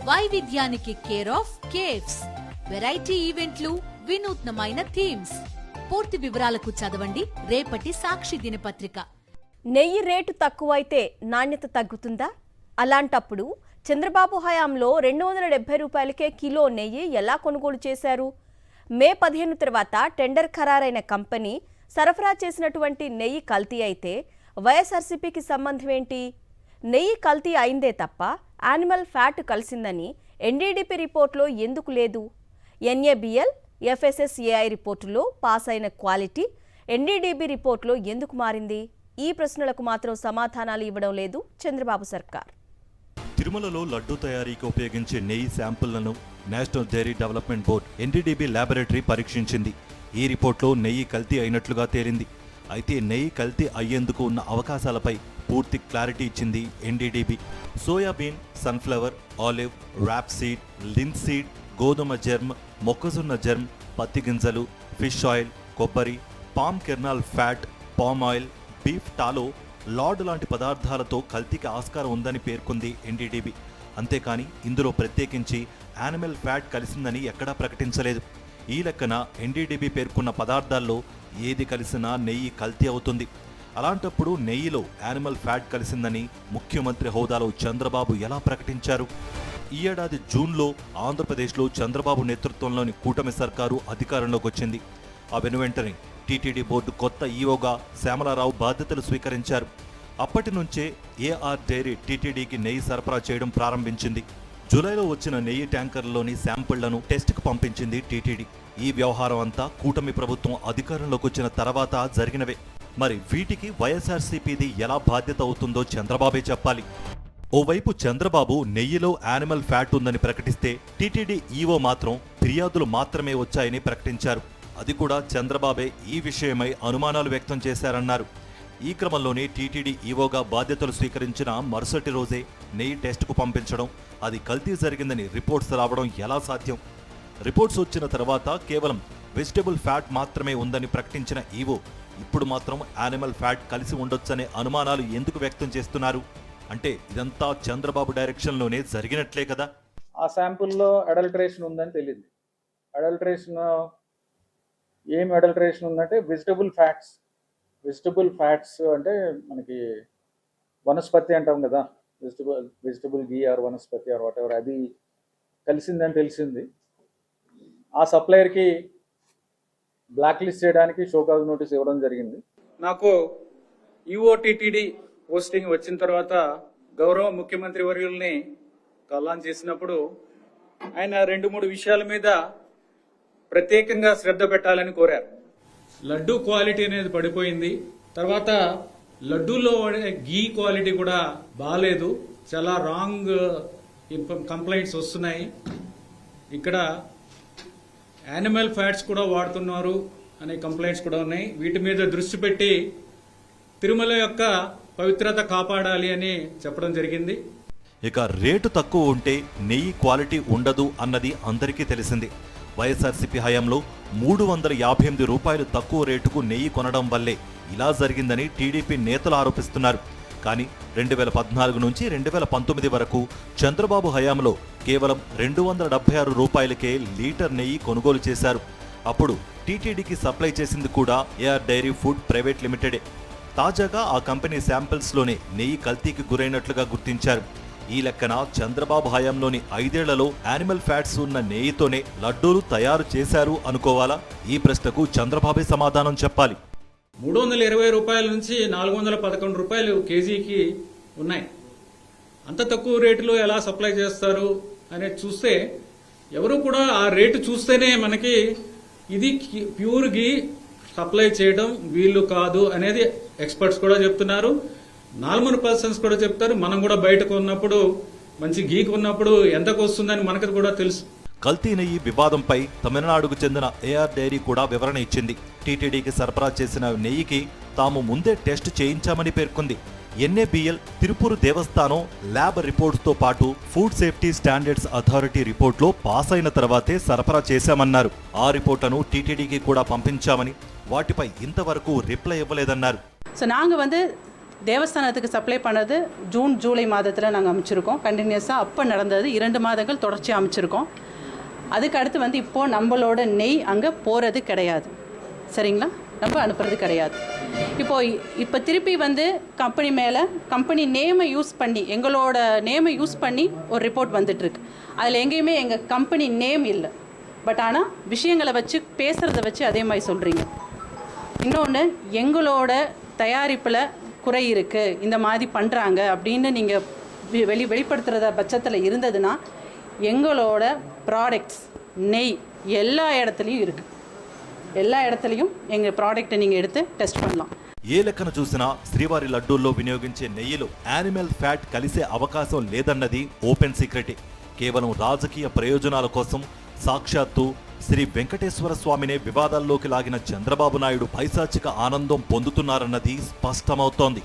వైవిధ్యానికి care of caves, variety ఈవెంట్లు, వినూత్నమైన థీమ్స్. పూర్తి వివరాలకు చదవండి రేపటి సాక్షి దినపత్రిక. నెయ్యి రేటు తక్కువైతే నాణ్యత తగ్గుతుందా? అలాంటప్పుడు చంద్రబాబు హయాంలో 270 రూపాయలకే కిలో నెయ్యి ఎలా కొనుగోలు చేశారు? మే 15 తర్వాత టెండర్ ఖరారైన కంపెనీ సరఫరా చేసినటువంటి నెయ్యి కల్తీ అయితే వైఎస్ఆర్సీపీకి సంబంధం ఏంటి? నెయ్యి కల్తీ అయిందే తప్ప యానిమల్ ఫ్యాట్ కలిసిందని ఎన్డీడీపీ రిపోర్టులో ఎందుకు లేదు? ఎన్ఏబిఎల్, ఎఫ్ఎస్ఎస్ఏఐ రిపోర్టులో పాస్ అయిన క్వాలిటీ ఎన్డీడీబీ రిపోర్టులో ఎందుకు మారింది? ఈ ప్రశ్నలకు మాత్రం సమాధానాలు ఇవ్వడం లేదు చంద్రబాబు సర్కార్. తిరుమలలో లడ్డూ తయారీకి ఉపయోగించే నెయ్యి శాంపుళ్లను national dairy development board NDDB laboratory పరీక్షించింది. ఈ రిపోర్ట్లో నెయ్యి కల్తీ అయినట్లుగా తేలింది. అయితే నెయ్యి కల్తీ అయ్యేందుకు ఉన్న అవకాశాలపై పూర్తి క్లారిటీ ఇచ్చింది NDDB. Soybean, sunflower, olive, rapeseed, linseed, గోధుమ జెర్మ్, మొక్కజొన్న జెర్మ్, పత్తి గింజలు, ఫిష్ ఆయిల్, కొబ్బరి, palm kernel fat, palm oil, beef tallow, lard లాంటి పదార్థాలతో కల్తీకి ఆస్కారం ఉందని పేర్కొంది ఎన్డీడీబీ. అంతేకాని ఇందులో ప్రత్యేకించి యానిమల్ ఫ్యాట్ కలిసిందని ఎక్కడా ప్రకటించలేదు. ఈ లెక్కన ఎన్డీడీబీ పేర్కొన్న పదార్థాల్లో ఏది కలిసినా నెయ్యి కల్తీ అవుతుంది. అలాంటప్పుడు నెయ్యిలో యానిమల్ ఫ్యాట్ కలిసిందని ముఖ్యమంత్రి హోదాలో చంద్రబాబు ఎలా ప్రకటించారు? ఈ ఏడాది జూన్లో ఆంధ్రప్రదేశ్లో చంద్రబాబు నేతృత్వంలోని కూటమి సర్కారు అధికారంలోకి వచ్చింది. ఆ వెనువెంటనే టీటీడీ బోర్డు కొత్త ఈఓగా శ్యామలారావు బాధ్యతలు స్వీకరించారు. అప్పటి నుంచే ఏఆర్ డైరీ టీటీడీకి నెయ్యి సరఫరా చేయడం ప్రారంభించింది. జూలైలో వచ్చిన నెయ్యి ట్యాంకర్లలోని శాంపిళ్లను టెస్టుకు పంపించింది టీటీడీ. ఈ వ్యవహారం అంతా కూటమి ప్రభుత్వం అధికారంలోకి వచ్చిన తర్వాత జరిగినవే. మరి వీటికి వైఎస్ఆర్సీపీది ఎలా బాధ్యత అవుతుందో చంద్రబాబే చెప్పాలి. ఓవైపు చంద్రబాబు నెయ్యిలో యానిమల్ ఫ్యాట్ ఉందని ప్రకటిస్తే టీటీడీ ఈఓ మాత్రం ఫిర్యాదులు మాత్రమే వచ్చాయని ప్రకటించారు. అది కూడా చంద్రబాబే ఈ విషయమై అనుమానాలు వ్యక్తం చేశారన్నారు. ఈ క్రమంలోనే టీటీడీ ఈవోగా బాధ్యతలు స్వీకరించిన మరుసటి రోజే నెయ్యి టెస్టుకు పంపించడం, అది కల్తీ జరిగిందని రిపోర్ట్స్ రావడం ఎలా సాధ్యం? రిపోర్ట్స్ వచ్చిన తర్వాత కేవలం వెజిటబుల్ ఫ్యాట్ మాత్రమే ఉందని ప్రకటించిన ఈవో ఇప్పుడు మాత్రం యానిమల్ ఫ్యాట్ కలిసి ఉండొచ్చనే అనుమానాలు ఎందుకు వ్యక్తం చేస్తున్నారు? అంటే ఇదంతా చంద్రబాబు డైరెక్షన్లోనే జరిగినట్లే కదా. ఆ శాంపుల్లో అడల్టరేషన్ ఉందని తెలియదు. ఏం అడల్టరేషన్ ఉందంటే వెజిటబుల్ ఫ్యాట్స్ అంటే మనకి వనస్పతి అంటాం కదా, vegetable ghee or vanaspati or whatever, అది కలిసిందని తెలిసింది. ఆ సప్లయర్కి బ్లాక్ లిస్ట్ చేయడానికి షోకాజ్ నోటీస్ ఇవ్వడం జరిగింది. నాకు ఈఓటీటీడీ పోస్టింగ్ వచ్చిన తర్వాత గౌరవ ముఖ్యమంత్రి వర్యుల్ని కల్లాన్ చేసినప్పుడు ఆయన 2-3 విషయాల మీద ప్రత్యేకంగా శ్రద్ధ పెట్టాలని కోరారు. లడ్డూ క్వాలిటీ అనేది పడిపోయింది. తర్వాత లడ్డూలో గీ క్వాలిటీ కూడా బాగాలేదు, చాలా రాంగ్ కంప్లైంట్స్ వస్తున్నాయి. ఇక్కడ యానిమల్ ఫ్యాట్స్ కూడా వాడుతున్నారు అనే కంప్లైంట్స్ కూడా ఉన్నాయి. వీటి మీద దృష్టి పెట్టి తిరుమల యొక్క పవిత్రత కాపాడాలి అని చెప్పడం జరిగింది. ఇక రేటు తక్కువ ఉంటే నెయ్యి క్వాలిటీ ఉండదు అన్నది అందరికీ తెలిసింది. వైఎస్ఆర్సీపీ హయాంలో 358 రూపాయలు తక్కువ రేటుకు నెయ్యి కొనడం వల్లే ఇలా జరిగిందని టీడీపీ నేతలు ఆరోపిస్తున్నారు. కానీ 2014 నుంచి 2019 వరకు చంద్రబాబు హయాంలో కేవలం 276 రూపాయలకే లీటర్ నెయ్యి కొనుగోలు చేశారు. అప్పుడు టీటీడీకి సప్లై చేసింది కూడా ఏఆర్ డైరీ ఫుడ్ ప్రైవేట్ లిమిటెడే. తాజాగా ఆ కంపెనీ శాంపిల్స్లోనే నెయ్యి కల్తీకి గురైనట్లుగా గుర్తించారు. ఈ లెక్కన చంద్రబాబు హయాంలోని 5 ఏళ్లలో యానిమల్ ఫ్యాట్స్ ఉన్న నెయ్యితోనే లడ్డూలు తయారు చేశారు అనుకోవాలా? ఈ ప్రశ్నకు చంద్రబాబే సమాధానం చెప్పాలి. 320 రూపాయల నుంచి 411 రూపాయలు కేజీకి ఉన్నాయి. అంత తక్కువ రేటులో ఎలా సప్లై చేస్తారు అనేది చూస్తే ఎవరు కూడా ఆ రేటు చూస్తేనే మనకి ఇది ప్యూర్ గీ సప్లై చేయడం వీళ్ళు కాదు అనేది ఎక్స్పర్ట్స్ కూడా చెప్తున్నారు. నార్మల్ పర్సన్స్ కూడా చెప్తారు. మనం కూడా బయటకు ఉన్నప్పుడు మంచి గీక్ ఉన్నప్పుడు ఎంతకు వస్తుందని మనకు కూడా తెలుసు. కల్తీ నెయ్యి వివాదంపై తమిళనాడుకు చెందిన ఏఆర్ డైరీ కూడా వివరణ ఇచ్చింది. టీటీడీకి సరఫరా చేసిన నెయ్యికి తాము ముందే టెస్ట్ చేయించామని పేర్కొంది. ఎన్ఏబిఎల్, తిరుపూరు దేవస్థానం ల్యాబ్ రిపోర్ట్స్తో పాటు ఫుడ్ సేఫ్టీ స్టాండర్డ్స్ అథారిటీ రిపోర్ట్లో పాస్ అయిన తర్వాతే సరఫరా చేశామన్నారు. ఆ రిపోర్ట్లను టీటీడీకి కూడా పంపించామని, వాటిపై ఇంతవరకు రిప్లై ఇవ్వలేదన్నారు. సో నాங்கள் தேவஸ்தானத்துக்கு சப்ளை பண்ணது ஜூன் ஜூலை மாதத்தில் நாங்கள் அமைச்சிருக்கோம். கண்டினியூஸாக அப்போ நடந்தது 2 மாதங்கள் தொடர்ச்சியாக அமைச்சிருக்கோம். அதுக்கு அடுத்து வந்து இப்போது நம்மளோட நெய் அங்கே போகிறது கிடையாது, சரிங்களா? நம்ம அனுப்புறது கிடையாது. இப்போ திருப்பி வந்து கம்பெனி மேலே கம்பெனி நேமை யூஸ் பண்ணி, எங்களோட நேமை யூஸ் பண்ணி ஒரு ரிப்போர்ட் வந்துட்டுருக்கு. அதில் எங்கேயுமே எங்கள் கம்பெனி நேம் இல்லை. பட் ஆனால் விஷயங்களை வச்சு பேசுகிறத வச்சு அதே மாதிரி சொல்கிறீங்க. இன்னொன்று, எங்களோட தயாரிப்பில் குறை இருக்குது, இந்த மாதிரி பண்ணுறாங்க அப்படின்னு நீங்கள் வெளிப்படுத்துகிறத பட்சத்தில் இருந்ததுன்னா எங்களோட ப்ராடக்ட்ஸ் நெய் எல்லா இடத்துலையும் இருக்குது. எல்லா இடத்துலையும் எங்கள் ப்ராடக்ட்டை நீங்கள் எடுத்து టెస్ట్ பண்ணலாம். ఏ లెక్కన చూసినా శ్రీవారి లడ్డూల్లో వినియోగించే నెయ్యిలో యానిమల్ ఫ్యాట్ కలిసే అవకాశం లేదన్నది ఓపెన్ సీక్రెటే. కేవలం రాజకీయ ప్రయోజనాల కోసం సాక్షాత్తు శ్రీ వెంకటేశ్వర స్వామినే వివాదాల్లోకి లాగిన చంద్రబాబు నాయుడు పైశాచిక ఆనందం పొందుతున్నారన్నది స్పష్టమవుతోంది.